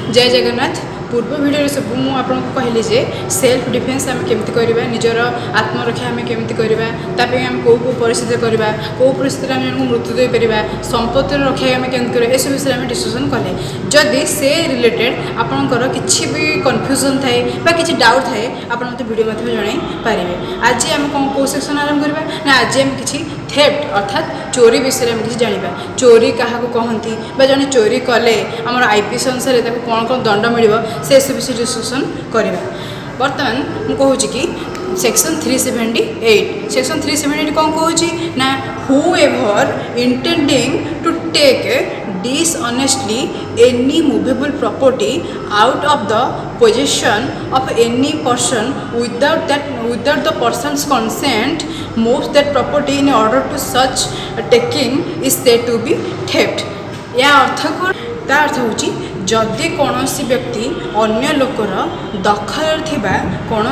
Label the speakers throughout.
Speaker 1: जय जगन्नाथ। पूर्व वीडियो सब मुझे कहली जे सेल्फ डिफेन्स आम केमती करवा निजर आत्मरक्षा आम केमती करवा ताप आम कौ परिस्थिति करवा कौ परिस्थिति आम मृत्यु देपर संपत्तिर रक्षा आम केमती करवा ये विषय में डिस्कसन कले जदि से रिलेटेड आपंकर किसी भी कन्फ्यूजन थाए कि डाउट थाए आप मत वीडियो जन पारे। आज आम कौन कौ सेक्शन आरंभ करवा ना आज आम किसी थेफ्ट अर्थात चोरी विषय में किसी जाना चोरी क्या कहती जड़े चोरी कले आम आईपीसी अनुसार कौन कौन दंड मिल से सब विषय डिस्कसन करवा। बर्तमान मुझे कहूँ कि सेक्शन 378 सेक्शन 378 कौन कहूँ ना whoever intending to take dishonestly any movable property out of the possession of any person without the person's consent moves that property in order to such taking is said to be theft। या अर्थ हूँ जदि कौन व्यक्ति अन्य लोकर दखल थिबा कौन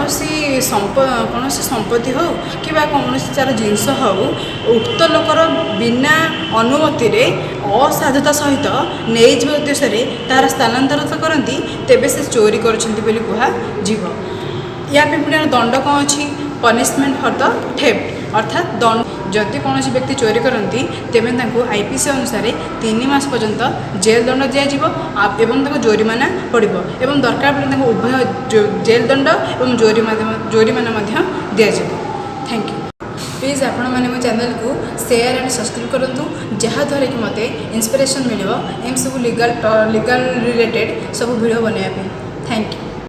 Speaker 1: संपत्ति हो कि कौन तार जिनस हो उक्त लोकर बिना अनुमति रे असाधुता सहित नहीं जा उद्देश्य तार स्थानांतरित करती तेबे से चोरी कर या पुणी दंड कौन अच्छी पनिशमेंट फॉर द थेफ्ट अर्थात दंड जदि कौन व्यक्ति चोरी करती तेज आईपीसी अनुसार 3 मास पर्यंत जेल दंड दिज्व जोरिमाना पड़ो एवं दरकार पड़े उभय जेल दंड और जोरिमाना दिज्व। Thank you. प्लीज आपण मैंने मो चैनल को शेयर एंड सब्सक्राइब करूँ जहाँद्वारा कि मते इंस्पिरेशन मिले एम सब लीगल रिलेटेड सब वीडियो बनवाई। Thank you.